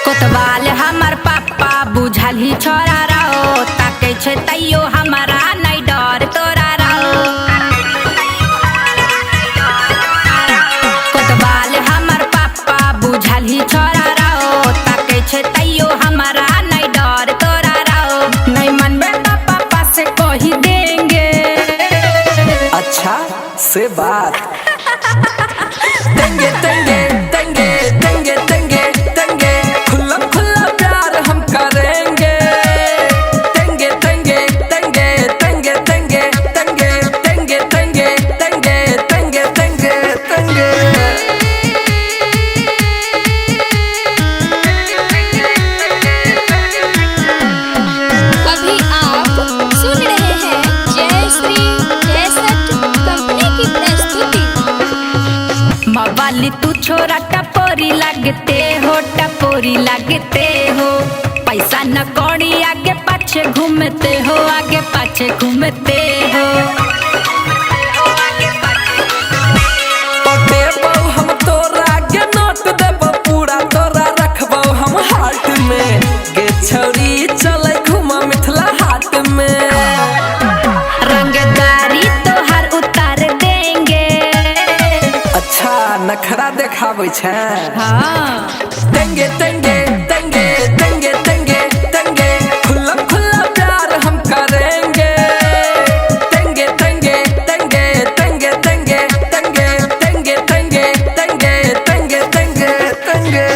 कोतवाल हमर पापा बुझल ही छोरा रहो, ताके छे तैयो हमारा नहीं डर तोरा रहो। कोतवाल हमर पापा बुझल ही छोरा रहो, ताके छे तैयो हमारा नहीं डर तोरा रहो। नहीं मनबे तो पापा से कही देंगे। अच्छा से बात देंगे देंगे देंगे देंगे देंगे देंगे खुला खुला प्यार हम करेंगे। देंगे देंगे देंगे देंगे देंगे देंगे देंगे देंगे देंगे देंगे देंगे देंगे। अभी आप सुन रहे हैं जय श्री कैसेट कंपनी की प्रस्तुति। मवाली तू छोरा टपोरी लगते हो, टपोरी लगते हो। पैसा न कौड़ी आगे पाछे घूमते हो, आगे पाछे घूमते हो। देबो हम तोरा के नोट देबो पूरा तोरा रखबो हम हार्ट में। गे छौरी चले घुमा मिथिला हाट में। रंगदारी तो हर उतार देंगे। अच्छा नखरा देखाबै छै। हाँ देंगे देंगे देंगे देंगे देंगे देंगे खुला खुला प्यार हम करेंगे। देंगे देंगे देंगे देंगे देंगे देंगे देंगे देंगे देंगे देंगे देंगे देंगे।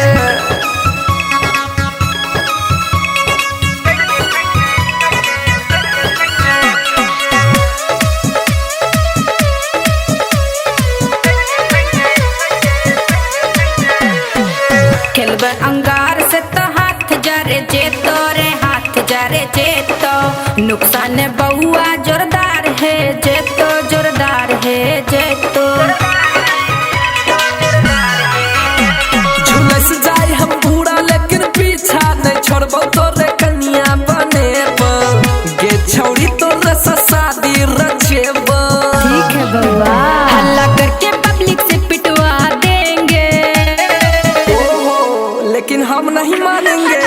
खेलबे अंगार से तो हाथ जरे जेतो रे, हाथ जरे जेतो। नुकसान बहुआ जोरदार है जेतो, जोरदार है जेतो। झुलस जाए हम पूरा लेकिन पीछा नहीं छोड़बो तोरे कन्या बनेबो। गे छौरी तोरे से शादी रचेबो। ठीक है बउआ, हल्ला करके पब्लिक से पिटवा देंगे। ओहो लेकिन हम नहीं मानेंगे।